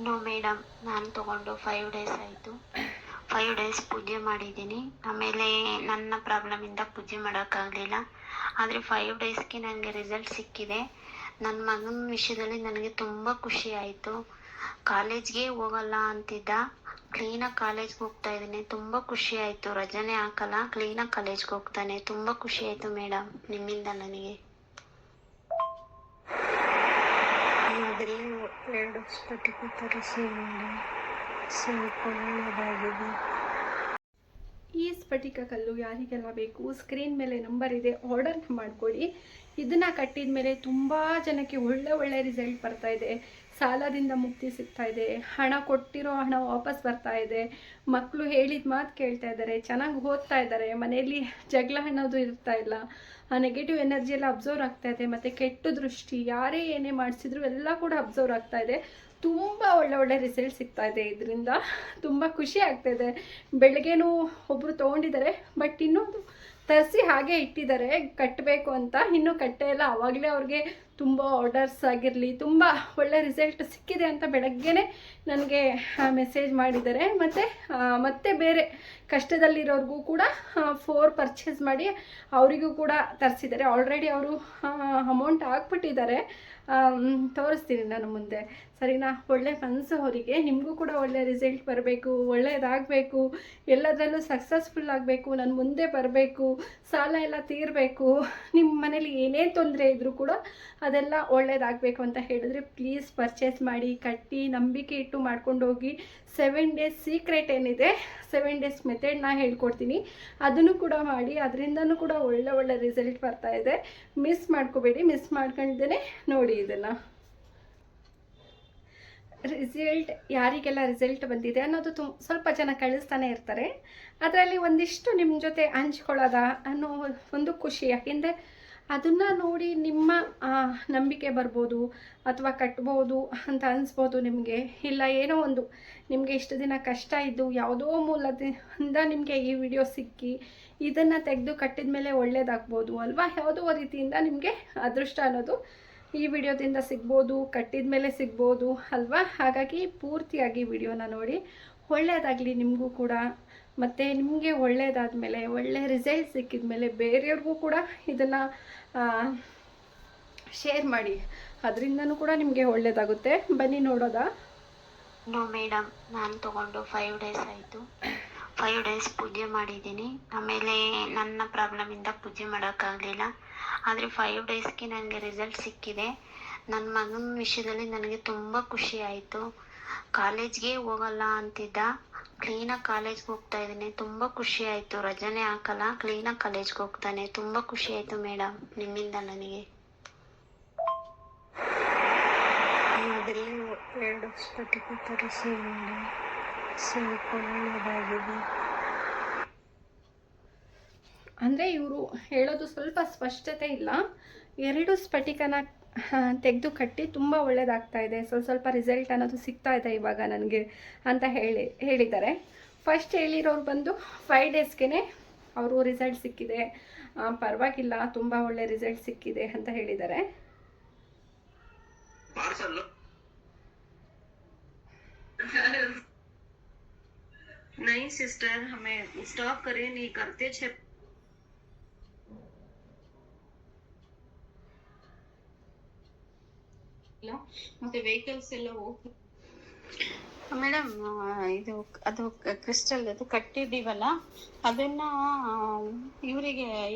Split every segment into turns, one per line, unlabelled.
No madam, ನಾನು ತಗೊಂಡು 5 days ಆಯಿತು. 5 ಡೇಸ್ ಪೂಜೆ ಮಾಡಿದ್ದೀನಿ. ಆಮೇಲೆ ನನ್ನ ಪ್ರಾಬ್ಲಮಿಂದ ಪೂಜೆ ಮಾಡೋಕ್ಕಾಗಲಿಲ್ಲ. ಆದರೆ 5 ಡೇಸ್ಗೆ ನನಗೆ ರಿಸಲ್ಟ್ ಸಿಕ್ಕಿದೆ. ನನ್ನ ಮಗನ ವಿಷಯದಲ್ಲಿ ನನಗೆ ತುಂಬ ಖುಷಿ ಆಯಿತು. ಕಾಲೇಜ್ಗೆ ಹೋಗಲ್ಲ ಅಂತಿದ್ದ, ಕ್ಲೀನಾಗಿ ಕಾಲೇಜ್ಗೆ ಹೋಗ್ತಾ ಇದ್ದಾನೆ. ತುಂಬ ಖುಷಿ ಆಯಿತು. ರಜಾನೇ ಹಾಕಲ್ಲ, ಕ್ಲೀನಾಗಿ ಕಾಲೇಜ್ಗೆ ಹೋಗ್ತಾನೆ. ತುಂಬ ಖುಷಿ ಆಯಿತು ಮೇಡಮ್ ನಿಮ್ಮಿಂದ ನನಗೆ.
ಆದರೆ 2 ಸ್ಫಟಿಕ ತರಿಸಿ ನೋಡಿ, ಸ್ವಲ್ಪ ಒಳ್ಳೆಯದಾಗಿದೆ.
ಈ ಸ್ಫಟಿಕ ಕಲ್ಲು ಯಾರಿಗೆಲ್ಲ ಬೇಕು, ಸ್ಕ್ರೀನ್ ಮೇಲೆ ನಂಬರ್ ಇದೆ, ಆರ್ಡರ್ನ ಮಾಡ್ಕೊಳ್ಳಿ. ಇದನ್ನು ಕಟ್ಟಿದ ಮೇಲೆ ತುಂಬ ಜನಕ್ಕೆ ಒಳ್ಳೆ ರಿಸಲ್ಟ್ ಬರ್ತಾ ಇದೆ. ಸಾಲದಿಂದ ಮುಕ್ತಿ ಸಿಗ್ತಾ ಇದೆ, ಹಣ ಕೊಟ್ಟಿರೋ ಹಣ ವಾಪಸ್ ಬರ್ತಾ ಇದೆ, ಮಕ್ಕಳು ಹೇಳಿದ ಮಾತು ಕೇಳ್ತಾ ಇದ್ದಾರೆ, ಚೆನ್ನಾಗಿ ಓದ್ತಾ ಇದ್ದಾರೆ, ಮನೆಯಲ್ಲಿ ಜಗಳ ಅನ್ನೋದು ಇರ್ತಾ ಇಲ್ಲ, ಆ ನೆಗೆಟಿವ್ ಎನರ್ಜಿ ಎಲ್ಲ ಅಬ್ಸರ್ವ್ ಆಗ್ತಾ ಇದೆ, ಮತ್ತು ಕೆಟ್ಟ ದೃಷ್ಟಿ ಯಾರೇ ಏನೇ ಮಾಡಿಸಿದ್ರು ಎಲ್ಲ ಕೂಡ ಅಬ್ಸರ್ವ್ ಆಗ್ತಾ ಇದೆ. ತುಂಬ ಒಳ್ಳೆ ರಿಸಲ್ಟ್ ಸಿಗ್ತಾ ಇದೆ. ಇದರಿಂದ ತುಂಬ ಖುಷಿ ಆಗ್ತಾಯಿದೆ. ಬೆಳಗ್ಗೆನೂ ಒಬ್ಬರು ತೊಗೊಂಡಿದ್ದಾರೆ, ಬಟ್ ಇನ್ನೊಂದು ತರಿಸಿ ಹಾಗೆ ಇಟ್ಟಿದ್ದಾರೆ ಕಟ್ಟಬೇಕು ಅಂತ. ಇನ್ನೂ ಕಟ್ಟೇ ಇಲ್ಲ. ಆವಾಗಲೇ ಅವ್ರಿಗೆ ತುಂಬ ಆರ್ಡರ್ಸ್ ಆಗಿರಲಿ, ತುಂಬ ಒಳ್ಳೆ ರಿಸಲ್ಟ್ ಸಿಕ್ಕಿದೆ ಅಂತ ಬೆಳಗ್ಗೆನೇ ನನಗೆ ಮೆಸೇಜ್ ಮಾಡಿದ್ದಾರೆ. ಮತ್ತು ಬೇರೆ ಕಷ್ಟದಲ್ಲಿರೋರಿಗೂ ಕೂಡ 4 ಪರ್ಚೇಸ್ ಮಾಡಿ ಅವರಿಗೂ ಕೂಡ ತರಿಸಿದ್ದಾರೆ. ಆಲ್ರೆಡಿ ಅವರು ಅಮೌಂಟ್ ಹಾಕ್ಬಿಟ್ಟಿದ್ದಾರೆ. ತೋರಿಸ್ತೀನಿ ನಾನು ಮುಂದೆ, ಸರಿನಾ? ಒಳ್ಳೆ ಮನಸ್ಸು ಅವರಿಗೆ. ನಿಮಗೂ ಕೂಡ ಒಳ್ಳೆ ರಿಸಲ್ಟ್ ಬರಬೇಕು, ಒಳ್ಳೆಯದಾಗಬೇಕು, ಎಲ್ಲದರಲ್ಲೂ ಸಕ್ಸಸ್ಫುಲ್ ಆಗಬೇಕು, ನಾನು ಮುಂದೆ ಬರಬೇಕು, ಸಾಲ ಎಲ್ಲ ತೀರಬೇಕು, ನಿಮ್ಮ ಮನೇಲಿ ಏನೇ ತೊಂದರೆ ಇದ್ದರೂ ಕೂಡ ಅದೆಲ್ಲ ಒಳ್ಳೇದಾಗಬೇಕು ಅಂತ ಹೇಳಿದ್ರೆ ಪ್ಲೀಸ್ ಪರ್ಚೇಸ್ ಮಾಡಿ, ಕಟ್ಟಿ, ನಂಬಿಕೆ ಇಟ್ಟು ಮಾಡ್ಕೊಂಡು ಹೋಗಿ. 7 ಡೇಸ್ ಸೀಕ್ರೆಟ್ ಏನಿದೆ, 7 ಡೇಸ್ ಮೆಥಡ್ನ ಹೇಳ್ಕೊಡ್ತೀನಿ, ಅದನ್ನು ಕೂಡ ಮಾಡಿ. ಅದರಿಂದನೂ ಕೂಡ ಒಳ್ಳೆ ರಿಸಲ್ಟ್ ಬರ್ತಾ ಇದೆ. ಮಿಸ್ ಮಾಡ್ಕೋಬೇಡಿ. ಮಿಸ್ ಮಾಡ್ಕೊಳ್ದೇ ನೋಡಿ ಇದನ್ನು. ರಿಸಲ್ಟ್ ಯಾರಿಗೆಲ್ಲ ರಿಸಲ್ಟ್ ಬಂದಿದೆ ಅನ್ನೋದು ಸ್ವಲ್ಪ ಜನ ಕಳಿಸ್ತಾನೆ ಇರ್ತಾರೆ. ಅದರಲ್ಲಿ ಒಂದಿಷ್ಟು ನಿಮ್ಮ ಜೊತೆ ಹಂಚ್ಕೊಳ್ಳೋದ ಅನ್ನೋ ಒಂದು ಖುಷಿ. ಯಾಕೆಂದರೆ ಅದನ್ನು ನೋಡಿ ನಿಮ್ಮ ನಂಬಿಕೆ ಬರ್ಬೋದು, ಅಥವಾ ಕಟ್ಬೋದು ಅಂತ ಅನಿಸ್ಬೋದು ನಿಮಗೆ. ಇಲ್ಲ ಏನೋ ಒಂದು ನಿಮಗೆ ಇಷ್ಟು ದಿನ ಕಷ್ಟ ಇದ್ದು ಯಾವುದೋ ಮೂಲದಿಂದ ನಿಮಗೆ ಈ ವಿಡಿಯೋ ಸಿಕ್ಕಿ ಇದನ್ನು ತೆಗೆದು ಕಟ್ಟಿದ ಮೇಲೆ ಒಳ್ಳೇದಾಗ್ಬೋದು ಅಲ್ವಾ? ಯಾವುದೋ ರೀತಿಯಿಂದ ನಿಮಗೆ ಅದೃಷ್ಟ ಅನ್ನೋದು ಈ ವಿಡಿಯೋದಿಂದ ಸಿಗ್ಬೋದು, ಕಟ್ಟಿದ ಮೇಲೆ ಸಿಗ್ಬೋದು ಅಲ್ವಾ? ಹಾಗಾಗಿ ಪೂರ್ತಿಯಾಗಿ ವಿಡಿಯೋನ ನೋಡಿ. ಒಳ್ಳೆಯದಾಗಲಿ ನಿಮಗೂ ಕೂಡ. ಮತ್ತು ನಿಮಗೆ ಒಳ್ಳೆಯದಾದ ಮೇಲೆ, ಒಳ್ಳೆ ರಿಸಲ್ಟ್ ಸಿಕ್ಕಿದ ಮೇಲೆ ಬೇರೆಯವ್ರಿಗೂ ಕೂಡ ಇದನ್ನು ಶೇರ್ ಮಾಡಿ. ಅದರಿಂದನೂ ಕೂಡ ನಿಮಗೆ ಒಳ್ಳೆಯದಾಗುತ್ತೆ. ಬನ್ನಿ ನೋಡೋದಾ?
ನೋ ಮೇಡಮ್, ನಾನು ತಗೊಂಡು 5 ಡೇಸ್ ಆಯಿತು. 5 ಡೇಸ್ ಪೂಜೆ ಮಾಡಿದ್ದೀನಿ. ಆಮೇಲೆ ನನ್ನ ಪ್ರಾಬ್ಲಮಿಂದ ಪೂಜೆ ಮಾಡೋಕ್ಕಾಗಲಿಲ್ಲ. ಆದರೆ 5 ಡೇಸ್ಗೆ ನನಗೆ ರಿಸಲ್ಟ್ ಸಿಕ್ಕಿದೆ. ನನ್ನ ಮಗನ ವಿಷಯದಲ್ಲಿ ನನಗೆ ತುಂಬ ಖುಷಿ ಆಯಿತು. ಕಾಲೇಜ್ಗೆ ಹೋಗಲ್ಲ ಅಂತಿದ್ದ, ಕ್ಲೀನಾಗಿ ಕಾಲೇಜ್ಗೆ ಹೋಗ್ತಾ ಇದ್ದಾನೆ. ತುಂಬ ಖುಷಿ ಆಯಿತು. ರಜಾನೇ ಹಾಕಲ್ಲ, ಕ್ಲೀನಾಗಿ ಕಾಲೇಜ್ಗೆ ಹೋಗ್ತಾನೆ. ತುಂಬ ಖುಷಿ ಆಯಿತು ಮೇಡಮ್ ನಿಮ್ಮಿಂದ ನನಗೆ.
ಆದರೆ 2 ಸ್ಫಟಿಕ ತರಿಸಿ ನೋಡಿ, ಸ್ವಲ್ಪ ಒಳ್ಳೆಯದಾಗಿದೆ.
ಅಂದರೆ ಇವರು ಹೇಳೋದು ಸ್ವಲ್ಪ ಸ್ಪಷ್ಟತೆ ಇಲ್ಲ. 2 ಸ್ಫಟಿಕನ ತೆಗೆದು ಕಟ್ಟಿ ತುಂಬ ಒಳ್ಳೆಯದಾಗ್ತಾ ಇದೆ, ಸ್ವಲ್ಪ ರಿಸಲ್ಟ್ ಅನ್ನೋದು ಸಿಗ್ತಾ ಇದೆ ಇವಾಗ ನನಗೆ ಅಂತ ಹೇಳಿದ್ದಾರೆ. ಫಸ್ಟ್ ಹೇಳಿರೋರು ಬಂದು 5 ಡೇಸ್ಗೆ ಅವರು ರಿಸಲ್ಟ್ ಸಿಕ್ಕಿದೆ, ಪರವಾಗಿಲ್ಲ, ತುಂಬ ಒಳ್ಳೆ ರಿಸಲ್ಟ್ ಸಿಕ್ಕಿದೆ ಅಂತ ಹೇಳಿದ್ದಾರೆ.
नहीं सिस्टर, हमें स्टॉप करें, नहीं करते छे ಮತ್ತೆ ವೆಹಿಕಲ್ಸ್ ಎಲ್ಲ ಹೋಗ್ತದೆ
ಮೇಡಮ್. ಅದು ಕ್ರಿಸ್ಟಲ್ ಅದು ಕಟ್ಟಿದ್ದೀವಲ್ಲ, ಅದನ್ನ ಇವರಿಗೆ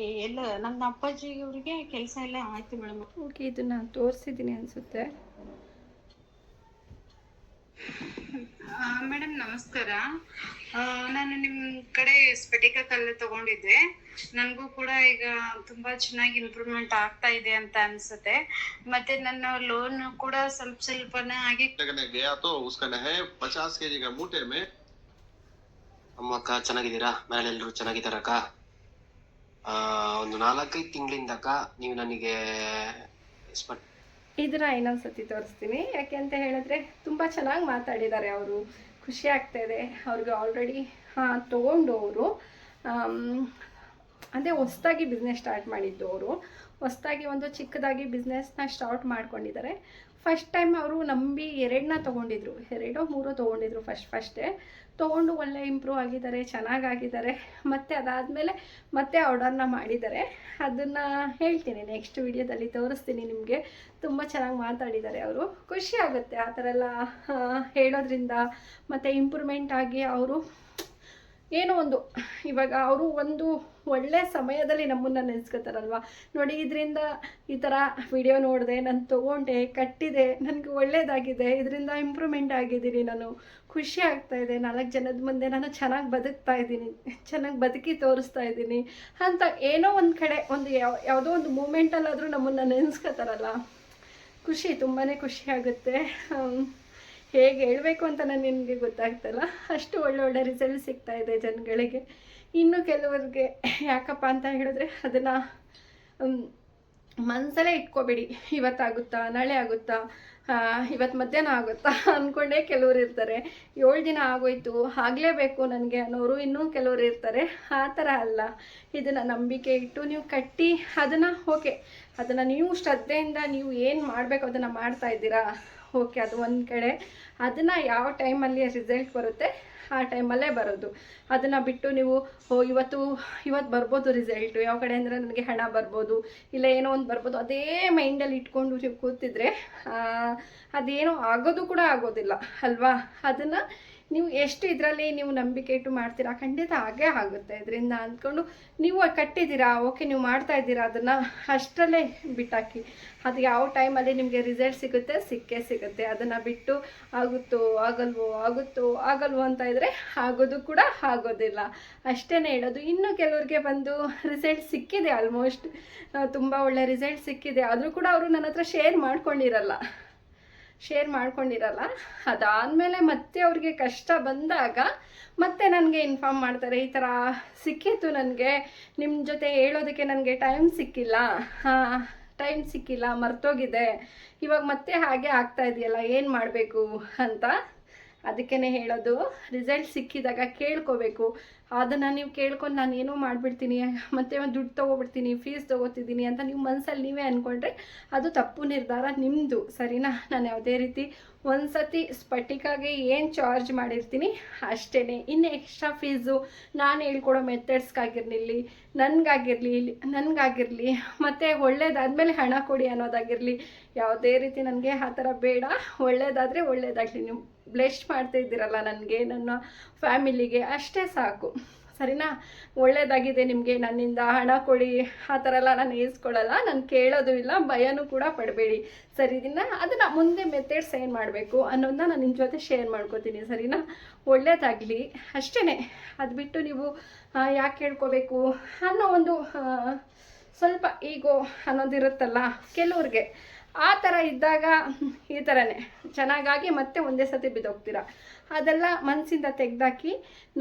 ಎಲ್ಲ ನನ್ನ ಅಪ್ಪಾಜಿ ಇವರಿಗೆ ಕೆಲಸ ಎಲ್ಲ ಆಯ್ತು ಮೇಡಮ್.
ಓಕೆ, ಇದನ್ನು ತೋರಿಸಿದ್ದೀನಿ ಅನಿಸುತ್ತೆ.
ಮೇಡಮ್ ನಮಸ್ಕಾರ. ನಾನು ನಿಮ್ಮ ಕಡೆ ಸ್ಫಟಿಕ ಕಲ್ಲು ತಗೊಂಡಿದ್ದೆ. ನನಗೂ ಕೂಡ ಈಗ ತುಂಬಾ ಚೆನ್ನಾಗಿ ಇಂಪ್ರೂವ್ಮೆಂಟ್ ಆಗ್ತಾ ಇದೆ ಅಂತ ಅನ್ಸುತ್ತೆ. ಮತ್ತೆ ನನ್ನ ಲೋನ್ ಕೂಡ ಸ್ವಲ್ಪನೇ ಆಗಿ
गया तो उसका है 50 kg का ಮೂಟೆ में. ಅಮ್ಮ ಅಕ್ಕ ಚೆನ್ನಾಗಿದ್ದೀರಾ? ಮನೆಯಲ್ಲೆಲ್ಲರೂ ಚೆನ್ನಾಗಿದ್ದಾರ ಅಕ್ಕ? ಒಂದು 4-5 ತಿಂಗಳಿಂದ ಅಕ್ಕ ನೀವು ನನಗೆ
ಇದನ್ನ ಇನ್ನೊಂದ್ಸತಿ ತೋರಿಸ್ತೀನಿ. ಯಾಕೆ ಅಂತ ಹೇಳಿದ್ರೆ ತುಂಬ ಚೆನ್ನಾಗಿ ಮಾತಾಡಿದ್ದಾರೆ ಅವರು, ಖುಷಿ ಆಗ್ತಾ ಇದೆ ಅವ್ರಿಗೆ. ಆಲ್ರೆಡಿ ತೊಗೊಂಡು ಅವರು ಅಂದರೆ ಹೊಸ್ದಾಗಿ ಬಿಸ್ನೆಸ್ ಸ್ಟಾರ್ಟ್ ಮಾಡಿದ್ದು ಅವರು. ಹೊಸ್ದಾಗಿ ಒಂದು ಚಿಕ್ಕದಾಗಿ ಬಿಸ್ನೆಸ್ನ ಸ್ಟಾರ್ಟ್ ಮಾಡ್ಕೊಂಡಿದ್ದಾರೆ. ಫಸ್ಟ್ ಟೈಮ್ ಅವರು ನಂಬಿ 2ನ ತೊಗೊಂಡಿದ್ರು, 2-3 ತೊಗೊಂಡಿದ್ರು ಫಸ್ಟೇ ತೊಗೊಂಡು ಒಳ್ಳೆ ಇಂಪ್ರೂವ್ ಆಗಿದ್ದಾರೆ, ಚೆನ್ನಾಗಾಗಿದ್ದಾರೆ. ಮತ್ತು ಅದಾದಮೇಲೆ ಮತ್ತೆ ಆರ್ಡರ್ನ ಮಾಡಿದ್ದಾರೆ. ಅದನ್ನು ಹೇಳ್ತೀನಿ, ನೆಕ್ಸ್ಟ್ ವಿಡಿಯೋದಲ್ಲಿ ತೋರಿಸ್ತೀನಿ ನಿಮಗೆ. ತುಂಬ ಚೆನ್ನಾಗಿ ಮಾತಾಡಿದ್ದಾರೆ ಅವರು. ಖುಷಿ ಆಗುತ್ತೆ ಆ ಥರ ಎಲ್ಲ ಹೇಳೋದ್ರಿಂದ. ಮತ್ತು ಇಂಪ್ರೂವ್ಮೆಂಟ್ ಆಗಿ ಅವರು ಏನೋ ಒಂದು ಇವಾಗ ಅವರು ಒಂದು ಒಳ್ಳೆ ಸಮಯದಲ್ಲಿ ನಮ್ಮನ್ನು ನೆನೆಸ್ಕೊತಾರಲ್ವ. ನೋಡಿ, ಇದರಿಂದ ಈ ಥರ ವಿಡಿಯೋ ನೋಡಿದೆ, ನಾನು ತೊಗೊಂಡೆ, ಕಟ್ಟಿದೆ, ನನಗೆ ಒಳ್ಳೆಯದಾಗಿದೆ, ಇದರಿಂದ ಇಂಪ್ರೂವ್ಮೆಂಟ್ ಆಗಿದ್ದೀನಿ, ನಾನು ಖುಷಿ ಆಗ್ತಾಯಿದೆ, 4 ಜನದ ಮುಂದೆ ನಾನು ಚೆನ್ನಾಗಿ ಬದುಕ್ತಾ ಇದ್ದೀನಿ, ಚೆನ್ನಾಗಿ ಬದುಕಿ ತೋರಿಸ್ತಾ ಇದ್ದೀನಿ ಅಂತ ಏನೋ ಒಂದು ಕಡೆ ಒಂದು ಯಾವುದೋ ಒಂದು ಮೂಮೆಂಟಲ್ಲಾದರೂ ನಮ್ಮನ್ನು ನೆನೆಸ್ಕೊತಾರಲ್ಲ, ಖುಷಿ, ತುಂಬಾ ಖುಷಿ ಆಗುತ್ತೆ. ಹೇಗೆ ಹೇಳಬೇಕು ಅಂತ ನನಗೆ ಗೊತ್ತಾಗ್ತಲ್ಲ, ಅಷ್ಟು ಒಳ್ಳೊಳ್ಳೆ ರಿಸಲ್ಟ್ ಸಿಗ್ತಾಯಿದೆ ಜನಗಳಿಗೆ. ಇನ್ನು ಕೆಲವ್ರಿಗೆ ಯಾಕಪ್ಪ ಅಂತ ಹೇಳಿದ್ರೆ ಅದನ್ನು ಮನಸ್ಸಲ್ಲೇ ಇಟ್ಕೋಬೇಡಿ. ಇವತ್ತಾಗುತ್ತಾ, ನಾಳೆ ಆಗುತ್ತಾ, ಇವತ್ತು ಮಧ್ಯಾಹ್ನ ಆಗುತ್ತಾ ಅಂದ್ಕೊಂಡೇ ಕೆಲವ್ರು ಇರ್ತಾರೆ. 7 ದಿನ ಆಗೋಯ್ತು, ಆಗಲೇಬೇಕು ನನಗೆ ಅನ್ನೋರು ಇನ್ನೂ ಕೆಲವ್ರು ಇರ್ತಾರೆ. ಆ ಥರ ಅಲ್ಲ, ಇದನ್ನು ನಂಬಿಕೆ ಇಟ್ಟು ನೀವು ಕಟ್ಟಿ ಅದನ್ನು ಓಕೆ, ಅದನ್ನು ನೀವು ಶ್ರದ್ಧೆಯಿಂದ ನೀವು ಏನು ಮಾಡಬೇಕು ಅದನ್ನು ಮಾಡ್ತಾಯಿದ್ದೀರಾ, ಓಕೆ, ಅದು ಒಂದು ಕಡೆ. ಅದನ್ನು ಯಾವ ಟೈಮಲ್ಲಿ ರಿಸಲ್ಟ್ ಬರುತ್ತೆ ಆ ಟೈಮಲ್ಲೇ ಬರೋದು. ಅದನ್ನು ಬಿಟ್ಟು ನೀವು ಇವತ್ತು ಬರ್ಬೋದು ರಿಸಲ್ಟು, ಯಾವ ಕಡೆ ಅಂದರೆ ನನಗೆ ಹಣ ಬರ್ಬೋದು, ಇಲ್ಲ ಏನೋ ಒಂದು ಬರ್ಬೋದು, ಅದೇ ಮೈಂಡಲ್ಲಿ ಇಟ್ಕೊಂಡು ನೀವು ಕೂತಿದ್ರೆ ಅದೇನೋ ಆಗೋದು ಕೂಡ ಆಗೋದಿಲ್ಲ ಅಲ್ವಾ. ಅದನ್ನು ನೀವು ಎಷ್ಟು ಇದರಲ್ಲಿ ನೀವು ನಂಬಿಕೆ ಇಟ್ಟು ಮಾಡ್ತೀರಾ, ಖಂಡಿತ ಹಾಗೇ ಆಗುತ್ತೆ. ಇದರಿಂದ ಅಂದ್ಕೊಂಡು ನೀವು ಕಟ್ಟಿದ್ದೀರಾ, ಓಕೆ, ನೀವು ಮಾಡ್ತಾ ಇದ್ದೀರಾ, ಅದನ್ನು ಅಷ್ಟರಲ್ಲೇ ಬಿಟ್ಟಾಕಿ. ಅದು ಯಾವ ಟೈಮಲ್ಲಿ ನಿಮಗೆ ರಿಸಲ್ಟ್ ಸಿಕ್ಕೇ ಸಿಗುತ್ತೆ. ಅದನ್ನು ಬಿಟ್ಟು ಆಗುತ್ತೋ ಆಗಲ್ವೋ ಅಂತ ಇದ್ದರೆ ಆಗೋದು ಕೂಡ ಆಗೋದಿಲ್ಲ. ಅಷ್ಟೇ ಹೇಳೋದು. ಇನ್ನು ಕೆಲವ್ರಿಗೆ ಬಂದು ರಿಸಲ್ಟ್ ಸಿಕ್ಕಿದೆ, ಆಲ್ಮೋಸ್ಟ್ ತುಂಬ ಒಳ್ಳೆ ರಿಸಲ್ಟ್ ಸಿಕ್ಕಿದೆ, ಆದರೂ ಕೂಡ ಅವರು ನನ್ನ ಹತ್ರ ಶೇರ್ ಮಾಡ್ಕೊಂಡಿರಲ್ಲ. ಅದಾದಮೇಲೆ ಮತ್ತೆ ಅವ್ರಿಗೆ ಕಷ್ಟ ಬಂದಾಗ ಮತ್ತೆ ನನಗೆ ಇನ್ಫಾರ್ಮ್ ಮಾಡ್ತಾರೆ, ಈ ಥರ ಸಿಕ್ಕಿತ್ತು, ನನಗೆ ನಿಮ್ಮ ಜೊತೆ ಹೇಳೋದಕ್ಕೆ ನನಗೆ ಟೈಮ್ ಸಿಕ್ಕಿಲ್ಲ, ಮರ್ತೋಗಿದೆ, ಇವಾಗ ಮತ್ತೆ ಹಾಗೆ ಆಗ್ತಾ ಇದೆಯಲ್ಲ, ಏನು ಮಾಡಬೇಕು ಅಂತ. ಅದಕ್ಕೇ ಹೇಳೋದು, ರಿಸಲ್ಟ್ ಸಿಕ್ಕಿದಾಗ ಕೇಳ್ಕೋಬೇಕು. ಅದನ್ನು ನೀವು ಕೇಳ್ಕೊಂಡು ನಾನು ಏನೋ ಮಾಡಿಬಿಡ್ತೀನಿ, ಮತ್ತು ಒಂದು ದುಡ್ಡು ತೊಗೊಬಿಡ್ತೀನಿ, ಫೀಸ್ ತೊಗೋತಿದ್ದೀನಿ ಅಂತ ನೀವು ಮನಸ್ಸಲ್ಲಿ ನೀವೇ ಅಂದ್ಕೊಂಡ್ರೆ ಅದು ತಪ್ಪು ನಿರ್ಧಾರ ನಿಮ್ಮದು, ಸರಿನಾ. ನಾನು ಯಾವುದೇ ರೀತಿ ಒಂದು ಸತಿ ಸ್ಫಟಿಕಾಗೆ ಏನು ಚಾರ್ಜ್ ಮಾಡಿರ್ತೀನಿ ಅಷ್ಟೇ. ಇನ್ನು ಎಕ್ಸ್ಟ್ರಾ ಫೀಸು ನಾನು ಹೇಳ್ಕೊಡೋ ಮೆಥಡ್ಸ್ಗಾಗಿರಲಿ, ನನಗಾಗಿರಲಿ ಮತ್ತು ಒಳ್ಳೇದಾದಮೇಲೆ ಹಣ ಕೊಡಿ ಅನ್ನೋದಾಗಿರಲಿ, ಯಾವುದೇ ರೀತಿ ನನಗೆ ಆ ಥರ ಬೇಡ. ಒಳ್ಳೇದಾದರೆ ಒಳ್ಳೇದಾಗಲಿ, ನೀವು ಬ್ಲೆಸ್ ಮಾಡ್ತಾ ಇದ್ದೀರಲ್ಲ ನನಗೆ, ನನ್ನ ಫ್ಯಾಮಿಲಿಗೆ, ಅಷ್ಟೇ ಸಾಕು, ಸರಿನಾ. ಒಳ್ಳೇದಾಗಿದೆ ನಿಮಗೆ, ನನ್ನಿಂದ ಹಣ ಕೊಡಿ ಆ ಥರ ಎಲ್ಲ ನಾನು ಈಸ್ಕೊಳ್ಳಲ್ಲ, ನಾನು ಕೇಳೋದು ಇಲ್ಲ, ಭಯನೂ ಕೂಡ ಪಡಬೇಡಿ, ಸರಿನಾ. ಅದನ್ನು ಮುಂದೆ ಮೆಥಡ್ಸ್ ಏನು ಮಾಡಬೇಕು ಅನ್ನೋದನ್ನ ನಾನು ನಿಮ್ಮ ಜೊತೆ ಶೇರ್ ಮಾಡ್ಕೋತೀನಿ, ಸರಿನಾ. ಒಳ್ಳೇದಾಗಲಿ ಅಷ್ಟೇ. ಅದು ಬಿಟ್ಟು ನೀವು ಯಾಕೆ ಕೇಳ್ಕೋಬೇಕು ಅನ್ನೋ ಒಂದು ಸ್ವಲ್ಪ ಈಗೋ ಅನ್ನೋದಿರುತ್ತಲ್ಲ ಕೆಲವ್ರಿಗೆ. ಆ ಥರ ಇದ್ದಾಗ ಈ ಥರನೇ ಚೆನ್ನಾಗಾಗಿ ಮತ್ತೆ ಒಂದೇ ಸತಿ ಬಿದ್ದೋಗ್ತೀರ. ಅದೆಲ್ಲ ಮನಸ್ಸಿಂದ ತೆಗೆದಾಕಿ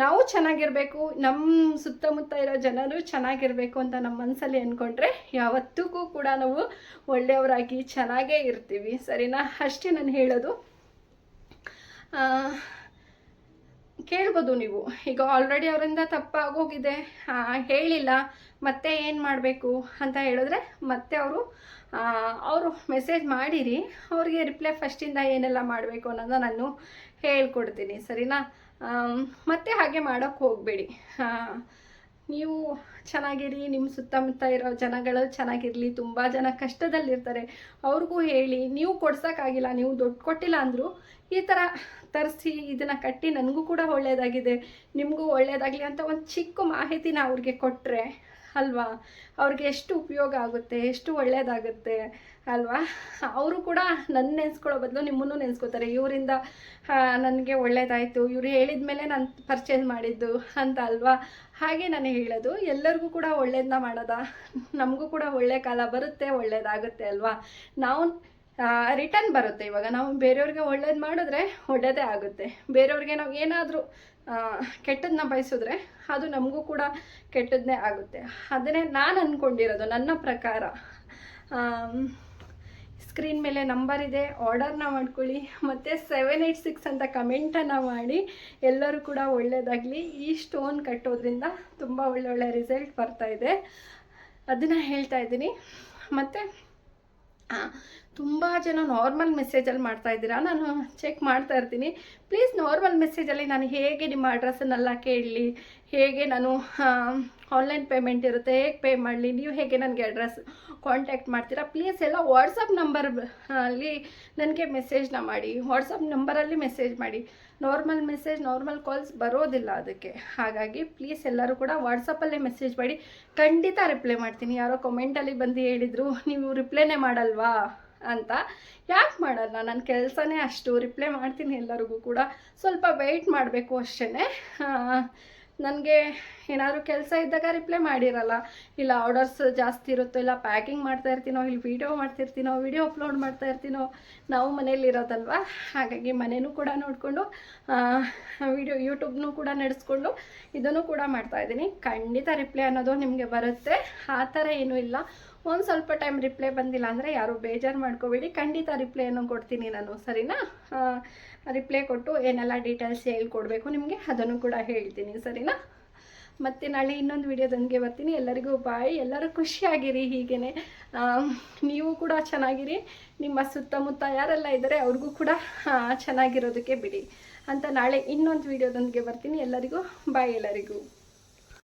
ನಾವು ಚೆನ್ನಾಗಿರಬೇಕು, ನಮ್ಮ ಸುತ್ತಮುತ್ತ ಇರೋ ಜನರು ಚೆನ್ನಾಗಿರಬೇಕು ಅಂತ ನಮ್ಮ ಮನಸ್ಸಲ್ಲಿ ಅಂದ್ಕೊಂಡ್ರೆ ಯಾವತ್ತಿಗೂ ಕೂಡ ನಾವು ಒಳ್ಳೆಯವರಾಗಿ ಚೆನ್ನಾಗೇ ಇರ್ತೀವಿ, ಸರಿನಾ. ಅಷ್ಟೇ ನಾನು ಹೇಳೋದು. ಕೇಳ್ಬೋದು ನೀವು. ಈಗ ಆಲ್ರೆಡಿ ಅವರಿಂದ ತಪ್ಪಾಗೋಗಿದೆ, ಹೇಳಿಲ್ಲ, ಮತ್ತೆ ಏನು ಮಾಡಬೇಕು ಅಂತ ಹೇಳಿದ್ರೆ ಮತ್ತೆ ಅವರು ಮೆಸೇಜ್ ಮಾಡಿರಿ, ಅವ್ರಿಗೆ ರಿಪ್ಲೈ ಫಸ್ಟಿಂದ ಏನೆಲ್ಲ ಮಾಡಬೇಕು ಅನ್ನೋದನ್ನ ನಾನು ಹೇಳ್ಕೊಡ್ತೀನಿ, ಸರಿನಾ. ಮತ್ತೆ ಹಾಗೆ ಮಾಡೋಕ್ಕೆ ಹೋಗಬೇಡಿ. ನೀವು ಚೆನ್ನಾಗಿರಿ, ನಿಮ್ಮ ಸುತ್ತಮುತ್ತ ಇರೋ ಜನಗಳು ಚೆನ್ನಾಗಿರಲಿ. ತುಂಬ ಜನ ಕಷ್ಟದಲ್ಲಿರ್ತಾರೆ, ಅವ್ರಿಗೂ ಹೇಳಿ. ನೀವು ಕೊಡ್ಸೋಕ್ಕಾಗಿಲ್ಲ, ನೀವು ದುಡ್ಡು ಕೊಟ್ಟಿಲ್ಲ ಅಂದರೂ ಈ ಥರ ತರಿಸಿ ಇದನ್ನು ಕಟ್ಟಿ ನನಗೂ ಕೂಡ ಒಳ್ಳೆಯದಾಗಿದೆ, ನಿಮಗೂ ಒಳ್ಳೆಯದಾಗಲಿ ಅಂತ ಒಂದು ಚಿಕ್ಕ ಮಾಹಿತಿನ ಅವ್ರಿಗೆ ಕೊಟ್ಟರೆ ಅಲ್ವಾ, ಅವ್ರಿಗೆ ಎಷ್ಟು ಉಪಯೋಗ ಆಗುತ್ತೆ, ಎಷ್ಟು ಒಳ್ಳೆಯದಾಗುತ್ತೆ ಅಲ್ವಾ. ಅವರು ಕೂಡ ನನ್ನ ನೆನೆಸ್ಕೊಳ್ಳೋ ಬದಲು ನಿಮ್ಮನ್ನು ನೆನೆಸ್ಕೋತಾರೆ, ಇವರಿಂದ ನನಗೆ ಒಳ್ಳೇದಾಯಿತು, ಇವರು ಹೇಳಿದ ಮೇಲೆ ನಾನು ಪರ್ಚೇಸ್ ಮಾಡಿದ್ದು ಅಂತ ಅಲ್ವಾ. ಹಾಗೆ ನಾನು ಹೇಳೋದು, ಎಲ್ಲರಿಗೂ ಕೂಡ ಒಳ್ಳೇದನ್ನ ಮಾಡೋದ, ನಮಗೂ ಕೂಡ ಒಳ್ಳೆ ಕಾಲ ಬರುತ್ತೆ, ಒಳ್ಳೇದಾಗುತ್ತೆ ಅಲ್ವಾ. ನಾವು ರಿಟರ್ನ್ ಬರುತ್ತೆ. ಇವಾಗ ನಾವು ಬೇರೆಯವ್ರಿಗೆ ಒಳ್ಳೇದು ಮಾಡಿದ್ರೆ ಒಳ್ಳೆಯದೇ ಆಗುತ್ತೆ, ಬೇರೆಯವ್ರಿಗೆ ನಾವು ಏನಾದರೂ ಕೆಟ್ಟದನ್ನ ಬಯಸಿದ್ರೆ ಅದು ನಮಗೂ ಕೂಡ ಕೆಟ್ಟದ್ದೇ ಆಗುತ್ತೆ. ಅದನ್ನೇ ನಾನು ಅಂದ್ಕೊಂಡಿರೋದು. ನನ್ನ ಪ್ರಕಾರ ಸ್ಕ್ರೀನ್ ಮೇಲೆ ನಂಬರ್ ಇದೆ, ಆರ್ಡರ್ನ ಮಾಡ್ಕೊಳ್ಳಿ, ಮತ್ತು 786 ಅಂತ ಕಮೆಂಟನ್ನು ಮಾಡಿ. ಎಲ್ಲರೂ ಕೂಡ ಒಳ್ಳೆಯದಾಗಲಿ. ಈ ಸ್ಟೋನ್ ಕಟ್ಟೋದ್ರಿಂದ ತುಂಬ ಒಳ್ಳೊಳ್ಳೆ ರಿಸಲ್ಟ್ ಬರ್ತಾಯಿದೆ, ಅದನ್ನು ಹೇಳ್ತಾ ಇದ್ದೀನಿ. ಮತ್ತು ತುಂಬ ಜನ ನಾರ್ಮಲ್ ಮೆಸೇಜಲ್ಲಿ ಮಾಡ್ತಾ ಇದ್ದೀರಾ, ನಾನು ಚೆಕ್ ಮಾಡ್ತಾ ಇರ್ತೀನಿ. ಪ್ಲೀಸ್ ನಾರ್ಮಲ್ ಮೆಸೇಜಲ್ಲಿ ನಾನು ಹೇಗೆ ನಿಮ್ಮ ಅಡ್ರೆಸ್ಸನ್ನೆಲ್ಲ ಕೇಳಲಿ, ಹೇಗೆ ನಾನು ಆನ್ಲೈನ್ ಪೇಮೆಂಟ್ ಇರುತ್ತೆ ಹೇಗೆ ಪೇ ಮಾಡಲಿ, ನೀವು ಹೇಗೆ ನನಗೆ ಅಡ್ರೆಸ್ ಕಾಂಟ್ಯಾಕ್ಟ್ ಮಾಡ್ತೀರಾ, ಪ್ಲೀಸ್ ಎಲ್ಲ ವಾಟ್ಸಪ್ ನಂಬರ್ ಅಲ್ಲಿ ನನಗೆ ಮೆಸೇಜ್ನ ಮಾಡಿ, ವಾಟ್ಸಪ್ ನಂಬರಲ್ಲಿ ಮೆಸೇಜ್ ಮಾಡಿ. ನಾರ್ಮಲ್ ಮೆಸೇಜ್ ನಾರ್ಮಲ್ ಕಾಲ್ಸ್ ಬರೋದಿಲ್ಲ ಅದಕ್ಕೆ. ಹಾಗಾಗಿ ಪ್ಲೀಸ್ ಎಲ್ಲರೂ ಕೂಡ ವಾಟ್ಸಪ್ಪಲ್ಲೇ ಮೆಸೇಜ್ ಮಾಡಿ, ಖಂಡಿತ ರಿಪ್ಲೈ ಮಾಡ್ತೀನಿ. ಯಾರೋ ಕಮೆಂಟಲ್ಲಿ ಬಂದು ಹೇಳಿದರು ನೀವು ರಿಪ್ಲೈನೇ ಮಾಡಲ್ವಾ ಅಂತ. ಯಾಕೆ ಮಾಡಲ್ಲ, ನನ್ನ ಕೆಲಸನೇ ಅಷ್ಟು, ರಿಪ್ಲೈ ಮಾಡ್ತೀನಿ ಎಲ್ಲರಿಗೂ ಕೂಡ. ಸ್ವಲ್ಪ ವೆಯ್ಟ್ ಮಾಡಬೇಕು ಅಷ್ಟೇ. ನನಗೆ ಏನಾದರೂ ಕೆಲಸ ಇದ್ದಾಗ ರಿಪ್ಲೈ ಮಾಡಿರಲ್ಲ, ಇಲ್ಲ ಆರ್ಡರ್ಸ್ ಜಾಸ್ತಿ ಇರುತ್ತೋ, ಇಲ್ಲ ಪ್ಯಾಕಿಂಗ್ ಮಾಡ್ತಾ ಇರ್ತೀನೋ, ಇಲ್ಲಿ ವೀಡಿಯೋ ಮಾಡ್ತಿರ್ತೀನೋ, ವೀಡಿಯೋ ಅಪ್ಲೋಡ್ ಮಾಡ್ತಾ ಇರ್ತೀನೋ. ನಾವು ಮನೇಲಿರೋದಲ್ವ, ಹಾಗಾಗಿ ಮನೇನೂ ಕೂಡ ನೋಡಿಕೊಂಡು ವೀಡಿಯೋ ಯೂಟ್ಯೂಬ್ನೂ ಕೂಡ ನಡೆಸ್ಕೊಂಡು ಇದನ್ನು ಕೂಡ ಮಾಡ್ತಾಯಿದ್ದೀನಿ. ಖಂಡಿತ ರಿಪ್ಲೈ ಅನ್ನೋದು ನಿಮಗೆ ಬರುತ್ತೆ, ಆ ಥರ ಏನೂ ಇಲ್ಲ. ಒಂದು ಸ್ವಲ್ಪ ಟೈಮ್ ರಿಪ್ಲೈ ಬಂದಿಲ್ಲ ಅಂದರೆ ಯಾರು ಬೇಜಾರು ಮಾಡ್ಕೋಬೇಡಿ, ಖಂಡಿತ ರಿಪ್ಲೈಯನ್ನು ಕೊಡ್ತೀನಿ ನಾನು, ಸರಿನಾ? ರಿಪ್ಲೈ ಕೊಟ್ಟು ಏನೆಲ್ಲ ಡೀಟೇಲ್ಸ್ ಹೇಳ್ಕೊಡ್ಬೇಕು ನಿಮಗೆ ಅದನ್ನು ಕೂಡ ಹೇಳ್ತೀನಿ, ಸರಿನಾ? ಮತ್ತು ನಾಳೆ ಇನ್ನೊಂದು ವಿಡಿಯೋದೊಂದಿಗೆ ಬರ್ತೀನಿ. ಎಲ್ಲರಿಗೂ ಬಾಯ್. ಎಲ್ಲರೂ ಖುಷಿಯಾಗಿರಿ, ಹೀಗೇ ನೀವು ಕೂಡ ಚೆನ್ನಾಗಿರಿ. ನಿಮ್ಮ ಸುತ್ತಮುತ್ತ ಯಾರೆಲ್ಲ ಇದ್ದಾರೆ ಅವ್ರಿಗೂ ಕೂಡ ಚೆನ್ನಾಗಿರೋದಕ್ಕೆ ಬಿಡಿ ಅಂತ ನಾಳೆ ಇನ್ನೊಂದು ವಿಡಿಯೋದೊಂದಿಗೆ ಬರ್ತೀನಿ. ಎಲ್ಲರಿಗೂ ಬಾಯ್. ಎಲ್ಲರಿಗೂ